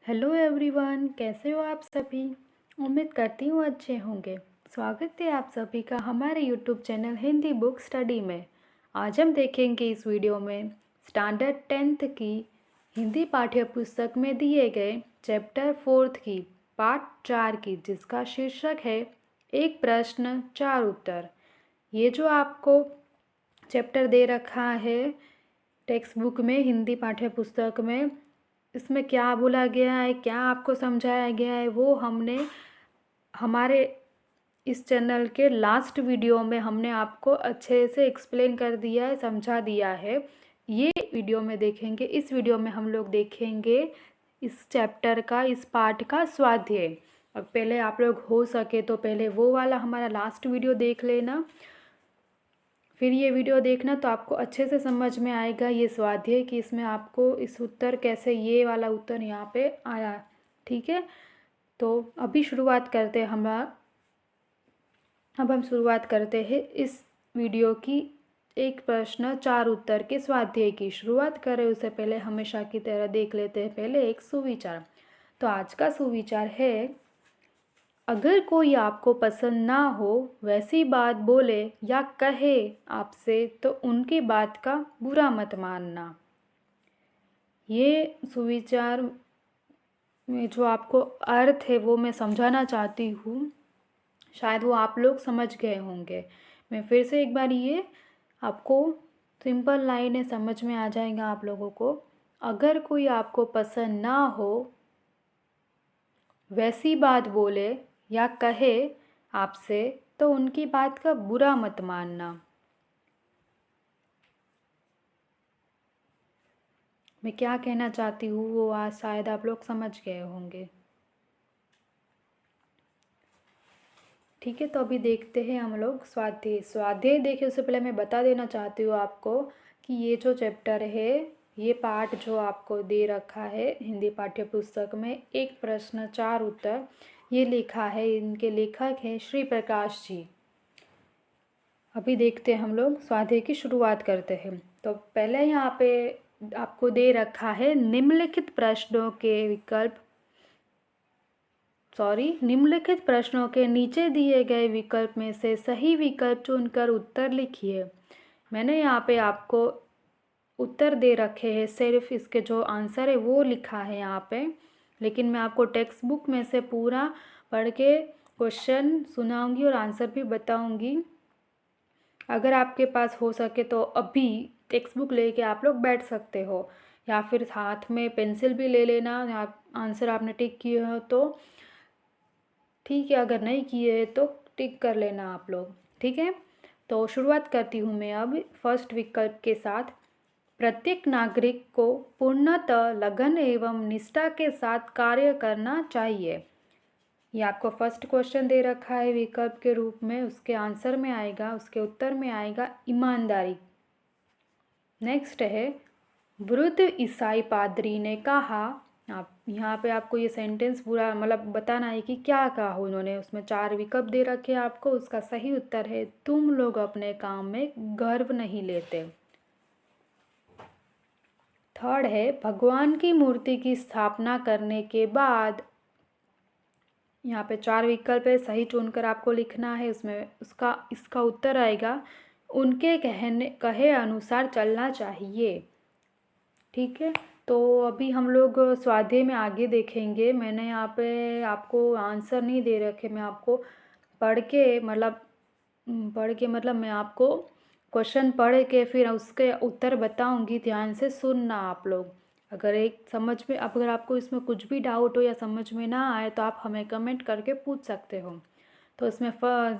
Hello everyone, कैसे हो आप सभी। उम्मीद करती हूँ अच्छे होंगे। स्वागत है आप सभी का हमारे YouTube channel Hindi book study में। आज हम देखेंगे इस वीडियो में स्टैंडर्ड 10th की हिंदी पाठ्य पुस्तक में दिए गए चैप्टर 4 की पार्ट 4 की, जिसका शीर्षक है एक प्रश्न चार उत्तर। ये जो आपको चैप्टर दे रखा है टेक्स्ट बुक में, हिंदी पाठ्य पुस्तक में, इसमें क्या बोला गया है, क्या आपको समझाया गया है, वो हमने हमारे इस चैनल के लास्ट वीडियो में हमने आपको अच्छे से एक्सप्लेन कर दिया है, समझा दिया है। ये वीडियो में देखेंगे, इस वीडियो में हम लोग देखेंगे इस चैप्टर का, इस पार्ट का स्वाध्याय। अब पहले आप लोग हो सके तो पहले वो वाला हमारा लास्ट वीडियो देख लेना, फिर ये वीडियो देखना, तो आपको अच्छे से समझ में आएगा ये स्वाध्याय कि इसमें आपको इस उत्तर कैसे, ये वाला उत्तर यहाँ पे आया। ठीक है, तो अभी शुरुआत करते हैं अब हम शुरुआत करते हैं इस वीडियो की एक प्रश्न चार उत्तर के स्वाध्याय की। शुरुआत करें उससे पहले हमेशा की तरह देख लेते हैं पहले एक सुविचार। तो आज का सुविचार है, अगर कोई आपको पसंद ना हो वैसी बात बोले या कहे आपसे तो उनकी बात का बुरा मत मानना। ये सुविचार में जो आपको अर्थ है वो मैं समझाना चाहती हूँ, शायद वो आप लोग समझ गए होंगे। मैं फिर से एक बार, ये आपको सिंपल लाइन है, समझ में आ जाएगा आप लोगों को। अगर कोई आपको पसंद ना हो वैसी बात बोले या कहे आपसे तो उनकी बात का बुरा मत मानना। मैं क्या कहना चाहती हूँ वो आज शायद आप लोग समझ गए होंगे। ठीक है, तो अभी देखते हैं हम लोग स्वाध्याय देखे उससे पहले मैं बता देना चाहती हूँ आपको कि ये जो चैप्टर है, ये पाठ जो आपको दे रखा है हिंदी पाठ्य पुस्तक में एक प्रश्न चार उत्तर, ये लिखा है, इनके लेखक हैं श्री प्रकाश जी। अभी देखते हैं हम लोग स्वाध्याय की शुरुआत करते हैं। तो पहले यहाँ पे आपको दे रखा है निम्नलिखित प्रश्नों के नीचे दिए गए विकल्प में से सही विकल्प चुनकर उत्तर लिखिए। मैंने यहाँ पे आपको उत्तर दे रखे हैं, सिर्फ इसके जो आंसर है वो लिखा है यहाँ पे, लेकिन मैं आपको टेक्स्ट बुक में से पूरा पढ़ के क्वेश्चन सुनाऊंगी और आंसर भी बताऊंगी। अगर आपके पास हो सके तो अभी टेक्स्ट बुक लेके आप लोग बैठ सकते हो, या फिर हाथ में पेंसिल भी ले लेना। आंसर आपने टिक किए हो तो ठीक है, अगर नहीं किए तो टिक कर लेना आप लोग। ठीक है, तो शुरुआत करती हूँ मैं अब फर्स्ट विकल्प के साथ। प्रत्येक नागरिक को पूर्णतः लगन एवं निष्ठा के साथ कार्य करना चाहिए। ये आपको फर्स्ट क्वेश्चन दे रखा है विकल्प के रूप में, उसके आंसर में आएगा, उसके उत्तर में आएगा ईमानदारी। नेक्स्ट है, वृद्ध ईसाई पादरी ने कहा। आप यहाँ पे आपको ये सेंटेंस पूरा मतलब बताना है कि क्या कहा उन्होंने। उसमें चार विकल्प दे रखे हैं आपको, उसका सही उत्तर है तुम लोग अपने काम में गर्व नहीं लेते। थर्ड है, भगवान की मूर्ति की स्थापना करने के बाद, यहाँ पे चार विकल्प है, सही चुनकर आपको लिखना है। उसमें इसका उत्तर आएगा उनके कहे अनुसार चलना चाहिए। ठीक है, तो अभी हम लोग स्वाध्याय में आगे देखेंगे। मैंने यहाँ पे आपको आंसर नहीं दे रखे, मैं आपको पढ़ के मतलब मैं आपको क्वेश्चन पढ़ के फिर उसके उत्तर बताऊंगी, ध्यान से सुनना आप लोग। अगर आपको इसमें कुछ भी डाउट हो या समझ में ना आए तो आप हमें कमेंट करके पूछ सकते हो। तो इसमें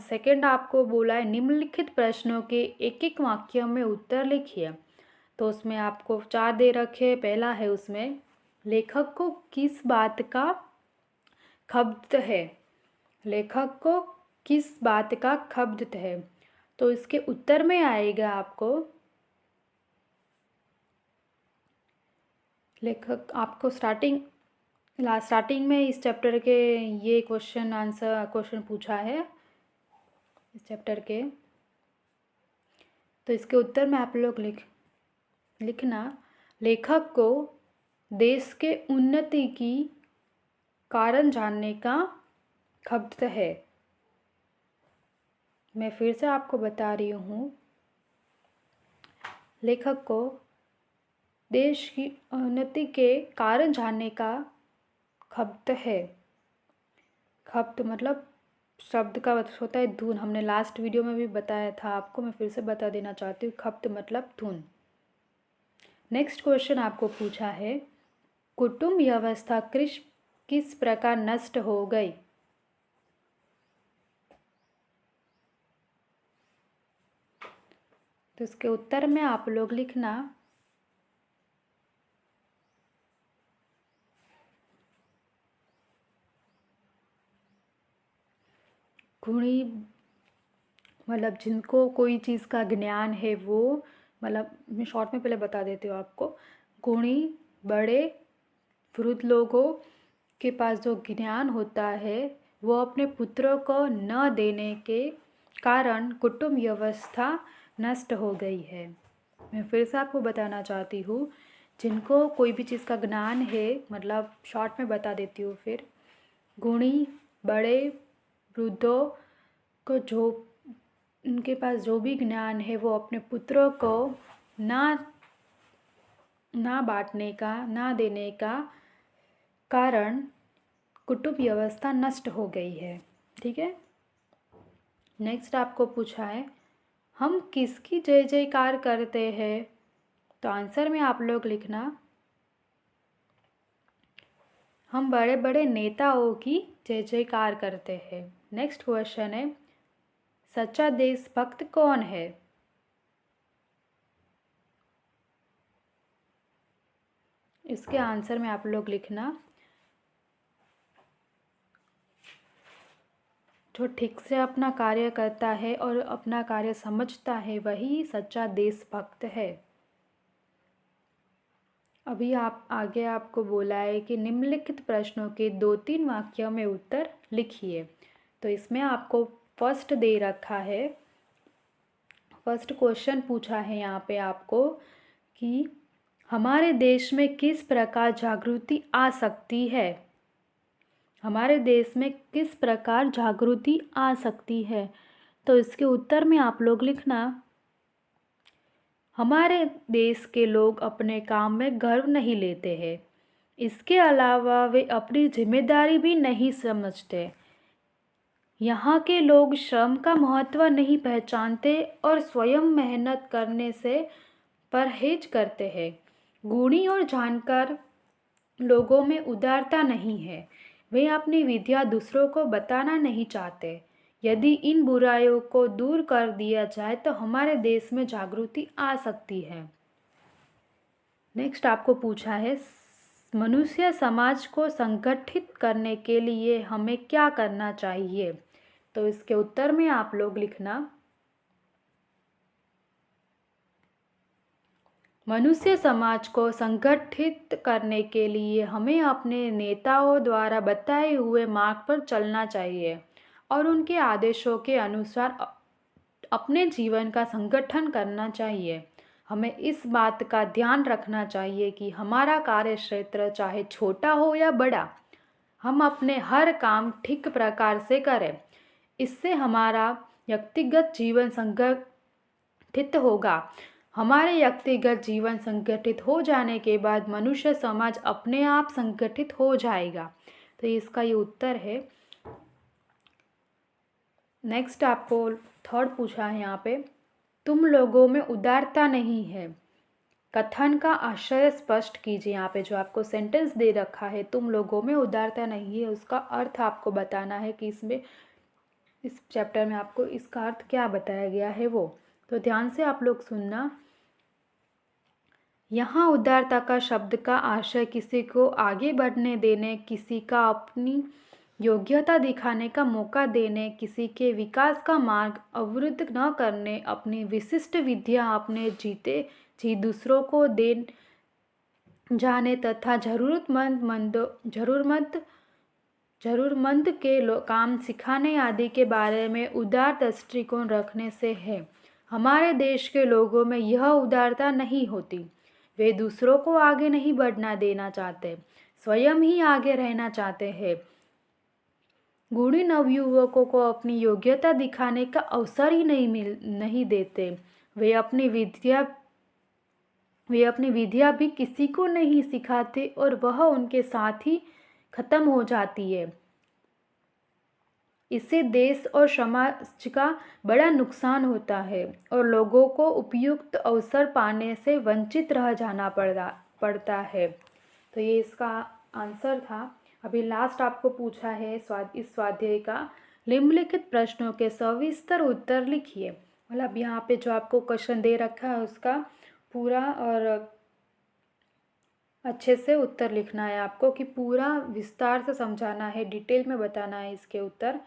सेकंड आपको बोला है निम्नलिखित प्रश्नों के एक एक वाक्य में उत्तर लिखिए। तो उसमें आपको चार दे रखे। पहला है उसमें, लेखक को किस बात का खब्त है। लेखक को किस बात का खब्त है, तो इसके उत्तर में आएगा आपको, लेखक आपको स्टार्टिंग में इस चैप्टर के ये क्वेश्चन पूछा है इस चैप्टर के, तो इसके उत्तर में आप लोग लिखना, लेखक को देश के उन्नति की कारण जानने का खब्त है। मैं फिर से आपको बता रही हूँ, लेखक को देश की उन्नति के कारण जानने का खब्त है। खब्त मतलब शब्द का मतलब होता है धुन। हमने लास्ट वीडियो में भी बताया था आपको, मैं फिर से बता देना चाहती हूँ, खब्त मतलब धुन। नेक्स्ट क्वेश्चन आपको पूछा है, कुटुंब व्यवस्था किस प्रकार नष्ट हो गई। तो इसके उत्तर में आप लोग लिखना गुणी, मतलब जिनको कोई चीज़ का ज्ञान है वो, मतलब मैं शॉर्ट में पहले बता देती हूँ आपको, गुणी बड़े वृद्ध लोगों के पास जो ज्ञान होता है वो अपने पुत्रों को न देने के कारण कुटुंब व्यवस्था नष्ट हो गई है। मैं फिर से आपको बताना चाहती हूँ, जिनको कोई भी चीज़ का ज्ञान है, मतलब शॉर्ट में बता देती हूँ फिर, गुणी बड़े वृद्धों को जो उनके पास जो भी ज्ञान है वो अपने पुत्रों को ना बांटने का, ना देने का कारण कुटुंब व्यवस्था नष्ट हो गई है। ठीक है। नेक्स्ट आपको पूछा है, हम किसकी जय जयकार करते हैं। तो आंसर में आप लोग लिखना, हम बड़े बड़े नेताओं की जय जयकार करते हैं। नेक्स्ट क्वेश्चन है, सच्चा देशभक्त कौन है। इसके आंसर में आप लोग लिखना, जो ठीक से अपना कार्य करता है और अपना कार्य समझता है वही सच्चा देशभक्त है। अभी आप आगे आपको बोला है कि निम्नलिखित प्रश्नों के 2-3 वाक्यों में उत्तर लिखिए। तो इसमें आपको फर्स्ट दे रखा है, फर्स्ट क्वेश्चन पूछा है यहाँ पे आपको कि हमारे देश में किस प्रकार जागृति आ सकती है। हमारे देश में किस प्रकार जागृति आ सकती है। तो इसके उत्तर में आप लोग लिखना, हमारे देश के लोग अपने काम में गर्व नहीं लेते हैं। इसके अलावा वे अपनी जिम्मेदारी भी नहीं समझते। यहाँ के लोग श्रम का महत्व नहीं पहचानते और स्वयं मेहनत करने से परहेज करते हैं। गुणी और जानकार लोगों में उदारता नहीं है। वे अपनी विद्या दूसरों को बताना नहीं चाहते। यदि इन बुराइयों को दूर कर दिया जाए तो हमारे देश में जागृति आ सकती है। नेक्स्ट आपको पूछा है, मनुष्य समाज को संगठित करने के लिए हमें क्या करना चाहिए। तो इसके उत्तर में आप लोग लिखना, मनुष्य समाज को संगठित करने के लिए हमें अपने नेताओं द्वारा बताए हुए मार्ग पर चलना चाहिए और उनके आदेशों के अनुसार अपने जीवन का संगठन करना चाहिए। हमें इस बात का ध्यान रखना चाहिए कि हमारा कार्य क्षेत्र चाहे छोटा हो या बड़ा, हम अपने हर काम ठीक प्रकार से करें। इससे हमारा व्यक्तिगत जीवन संगठित होगा। हमारे व्यक्तिगत जीवन संगठित हो जाने के बाद मनुष्य समाज अपने आप संगठित हो जाएगा। तो इसका ये उत्तर है। नेक्स्ट आपको थर्ड पूछा है यहाँ पे, तुम लोगों में उदारता नहीं है। कथन का आशय स्पष्ट कीजिए। यहाँ पे जो आपको सेंटेंस दे रखा है, तुम लोगों में उदारता नहीं है, उसका अर्थ आपको बताना है कि इसमें इस चैप्टर में आपको इसका अर्थ क्या बताया गया है वो। तो ध्यान से आप लोग सुनना। यहाँ उदारता का शब्द का आशय किसी को आगे बढ़ने देने, किसी का अपनी योग्यता दिखाने का मौका देने, किसी के विकास का मार्ग अवरुद्ध न करने, अपनी विशिष्ट विद्या अपने जीते जी दूसरों को दे जाने तथा ज़रूरतमंद के काम सिखाने आदि के बारे में उदार दृष्टिकोण रखने से है। हमारे देश के लोगों में यह उदारता नहीं होती। वे दूसरों को आगे नहीं बढ़ना देना चाहते, स्वयं ही आगे रहना चाहते हैं। गुणी नवयुवकों को अपनी योग्यता दिखाने का अवसर ही नहीं देते। वे अपनी विद्या भी किसी को नहीं सिखाते और वह उनके साथ ही खत्म हो जाती है। इससे देश और समाज का बड़ा नुकसान होता है और लोगों को उपयुक्त अवसर पाने से वंचित रह जाना पड़ता है। तो ये इसका आंसर था। अभी लास्ट आपको पूछा है इस स्वाध्याय का, निम्नलिखित प्रश्नों के सविस्तर उत्तर लिखिए। मतलब यहाँ पे जो आपको क्वेश्चन दे रखा है उसका पूरा और अच्छे से उत्तर लिखना है आपको, कि पूरा विस्तार से समझाना है, डिटेल में बताना है इसके उत्तर।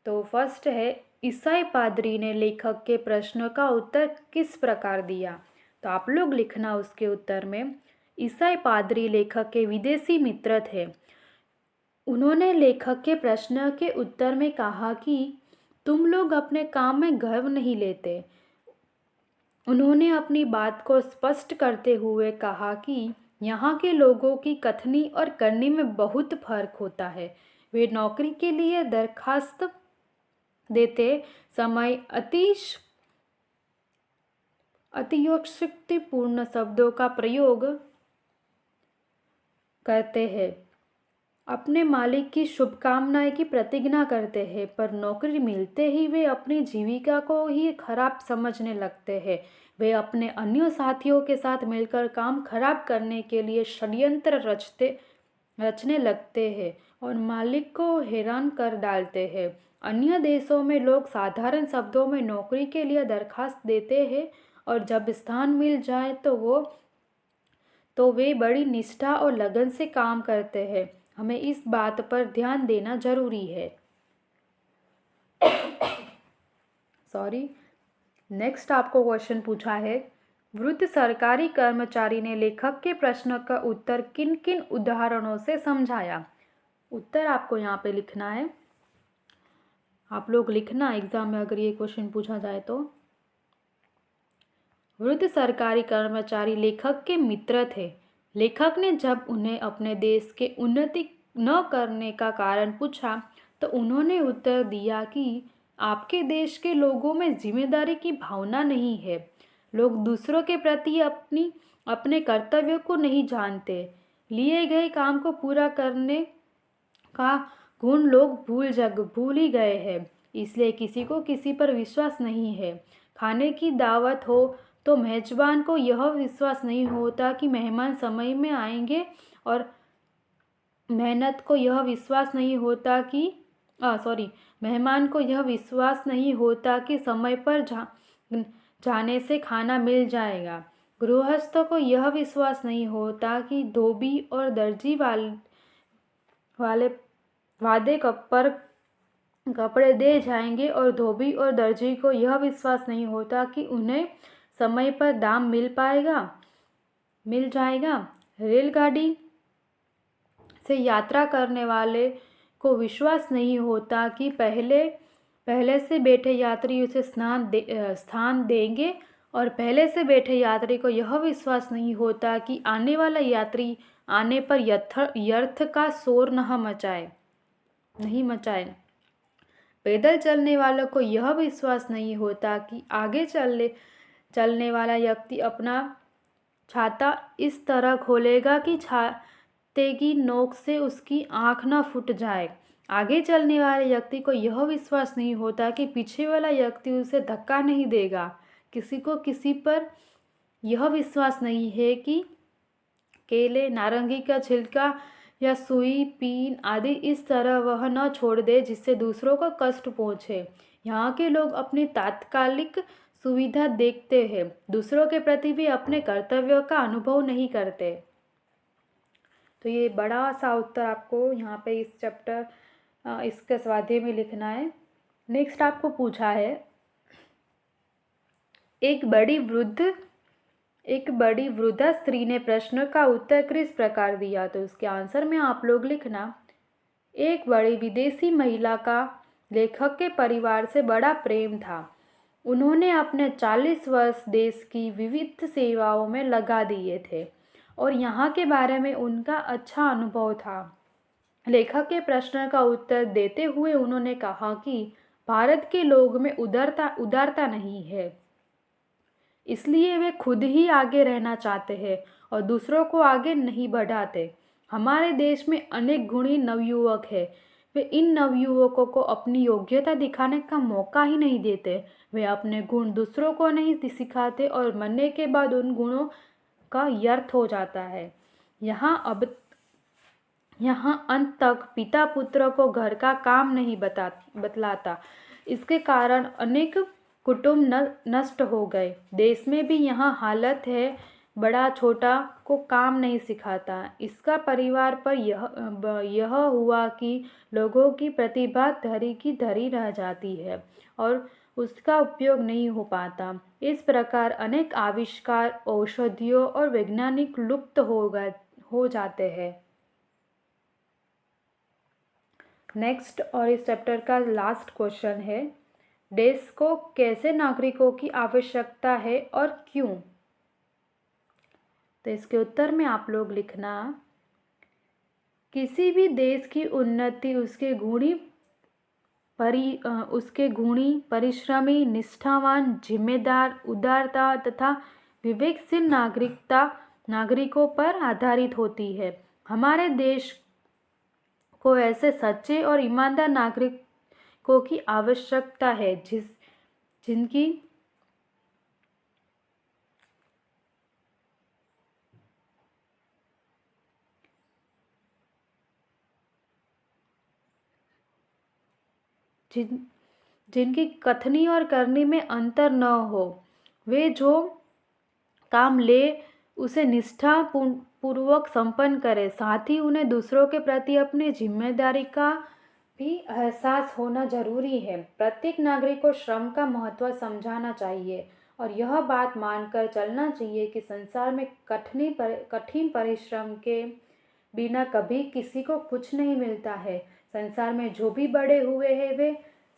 तो फर्स्ट है, ईसाई पादरी ने लेखक के प्रश्न का उत्तर किस प्रकार दिया। तो आप लोग लिखना उसके उत्तर में, ईसाई पादरी लेखक के विदेशी मित्र थे। उन्होंने लेखक के प्रश्न के उत्तर में कहा कि तुम लोग अपने काम में गर्व नहीं लेते। उन्होंने अपनी बात को स्पष्ट करते हुए कहा कि यहाँ के लोगों की कथनी और करनी में बहुत फर्क होता है। वे नौकरी के लिए दरखास्त देते समय अतियोक्तिपूर्ण शब्दों का प्रयोग करते हैं, अपने मालिक की शुभकामनाएं की प्रतिज्ञा करते हैं, पर नौकरी मिलते ही वे अपनी जीविका को ही खराब समझने लगते हैं। वे अपने अन्य साथियों के साथ मिलकर काम खराब करने के लिए षड्यंत्र रचने लगते हैं और मालिक को हैरान कर डालते हैं। अन्य देशों में लोग साधारण शब्दों में नौकरी के लिए दरखास्त देते हैं और जब स्थान मिल जाए तो वे बड़ी निष्ठा और लगन से काम करते हैं। हमें इस बात पर ध्यान देना जरूरी है। सॉरी। नेक्स्ट आपको क्वेश्चन पूछा है, वृद्ध सरकारी कर्मचारी ने लेखक के प्रश्न का उत्तर किन किन उदाहरणों से समझाया। उत्तर आपको यहाँ पे लिखना है। आप लोग लिखना एग्जाम में अगर ये क्वेश्चन पूछा जाए तो। वृद्ध सरकारी कर्मचारी लेखक के मित्र थे। लेखक ने जब उन्हें अपने देश के उन्नति न करने का कारण पूछा तो उन्होंने उत्तर दिया कि आपके देश के लोगों में जिम्मेदारी की भावना नहीं है। लोग दूसरों के प्रति अपने कर्तव्य को नहीं जानते। लिए गए काम को पूरा करने का गुण लोग भूल ही गए हैं। इसलिए किसी को किसी पर विश्वास नहीं है। खाने की दावत हो तो मेजबान को यह विश्वास नहीं होता कि मेहमान समय में आएंगे और मेहमान को यह विश्वास नहीं होता कि समय पर जाने से खाना मिल जाएगा। गृहस्थों को यह विश्वास नहीं होता कि धोबी और दर्जी वाले वादे पर कपड़े दे जाएंगे और धोबी और दर्जी को यह विश्वास नहीं होता कि उन्हें समय पर दाम मिल जाएगा। रेलगाड़ी से यात्रा करने वाले को विश्वास नहीं होता कि पहले से बैठे यात्री उसे स्थान देंगे और पहले से बैठे यात्री को यह विश्वास नहीं होता कि आने वाला यात्री आने पर व्यर्थ का शोर नहीं मचाए। पैदल चलने वालों को यह विश्वास नहीं होता कि आगे चलने वाला व्यक्ति अपना छाता इस तरह खोलेगा कि छाते की नोक से उसकी आंख न फूट जाए। आगे चलने वाले व्यक्ति को यह विश्वास नहीं होता कि पीछे वाला व्यक्ति उसे धक्का नहीं देगा। किसी को किसी पर यह विश्वास नहीं है कि केले, नारंगी का छिलका या सुई, पीन आदि इस तरह वह न छोड़ दे जिससे दूसरों को कष्ट पहुँचे। यहाँ के लोग अपनी तात्कालिक सुविधा देखते हैं, दूसरों के प्रति भी अपने कर्तव्यों का अनुभव नहीं करते। तो ये बड़ा सा उत्तर आपको यहाँ पे इस चैप्टर इसके स्वाध्याय में लिखना है। नेक्स्ट आपको पूछा है, एक बड़ी वृद्धा स्त्री ने प्रश्न का उत्तर किस प्रकार दिया। तो इसके आंसर में आप लोग लिखना, एक बड़ी विदेशी महिला का लेखक के परिवार से बड़ा प्रेम था। उन्होंने अपने 40 वर्ष देश की विविध सेवाओं में लगा दिए थे और यहाँ के बारे में उनका अच्छा अनुभव था। लेखक के प्रश्न का उत्तर देते हुए उन्होंने कहा कि भारत के लोग में उदारता नहीं है, इसलिए वे खुद ही आगे रहना चाहते हैं और दूसरों को आगे नहीं बढ़ाते। हमारे देश में अनेक गुणी नवयुवक हैं। वे इन नवयुवकों को अपनी योग्यता दिखाने का मौका ही नहीं देते। वे अपने गुण दूसरों को नहीं सिखाते और मरने के बाद उन गुणों का व्यर्थ हो जाता है। यहाँ अंत तक पिता पुत्र को घर का काम नहीं बतलाता। इसके कारण अनेक कुटुंब नष्ट हो गए। देश में भी यहाँ हालत है, बड़ा छोटा को काम नहीं सिखाता। इसका परिवार पर यह हुआ कि लोगों की प्रतिभा धरी की धरी रह जाती है और उसका उपयोग नहीं हो पाता। इस प्रकार अनेक आविष्कार, औषधियों और वैज्ञानिक लुप्त हो जाते हैं। नेक्स्ट और इस चैप्टर का लास्ट क्वेश्चन है, देश को कैसे नागरिकों की आवश्यकता है और क्यों? तो इसके उत्तर में आप लोग लिखना, किसी भी देश की उन्नति उसके गुणी, परिश्रमी, निष्ठावान, जिम्मेदार, उदारता तथा विवेकशील नागरिकों पर आधारित होती है। हमारे देश को ऐसे सच्चे और ईमानदार नागरिकों की आवश्यकता है जिनकी कथनी और करनी में अंतर न हो। वे जो काम ले उसे निष्ठा पूर्वक संपन्न करें। साथ ही उन्हें दूसरों के प्रति अपनी जिम्मेदारी का भी एहसास होना जरूरी है। प्रत्येक नागरिक को श्रम का महत्व समझाना चाहिए और यह बात मानकर चलना चाहिए कि संसार में कठिन परिश्रम के बिना कभी किसी को कुछ नहीं मिलता है। संसार में जो भी बड़े हुए हैं वे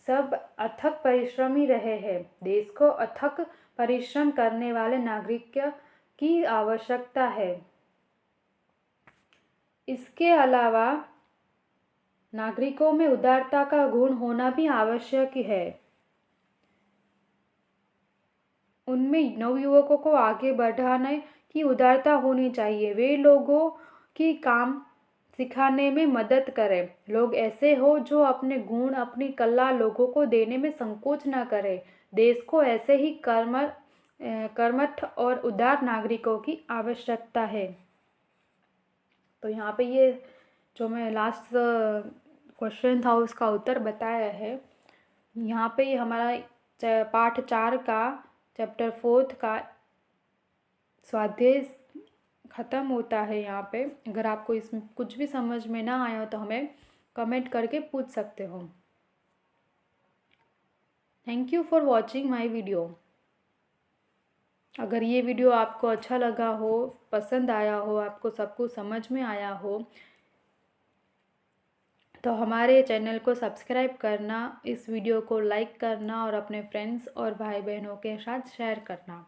सब अथक परिश्रमी रहे हैं। देश को अथक परिश्रम करने वाले नागरिक की आवश्यकता है। इसके अलावा नागरिकों में उदारता का गुण होना भी आवश्यक है। उनमें नवयुवकों को आगे बढ़ाने की उदारता होनी चाहिए। वे लोगों की काम सिखाने में मदद करें। लोग ऐसे हो जो अपने गुण, अपनी कला लोगों को देने में संकोच न करें। देश को ऐसे ही कर्मठ और उदार नागरिकों की आवश्यकता है। तो यहाँ पे ये जो मैं लास्ट क्वेश्चन था उसका उत्तर बताया है। यहाँ पे हमारा पाठ 4 का चैप्टर 4 का स्वाध्याय ख़त्म होता है। यहाँ पे अगर आपको इसमें कुछ भी समझ में ना आया हो तो हमें कमेंट करके पूछ सकते हो। Thank you for watching my video. अगर ये वीडियो आपको अच्छा लगा हो, पसंद आया हो, आपको सब कुछ समझ में आया हो तो हमारे चैनल को सब्सक्राइब करना, इस वीडियो को लाइक करना और अपने फ्रेंड्स और भाई बहनों के साथ शेयर करना।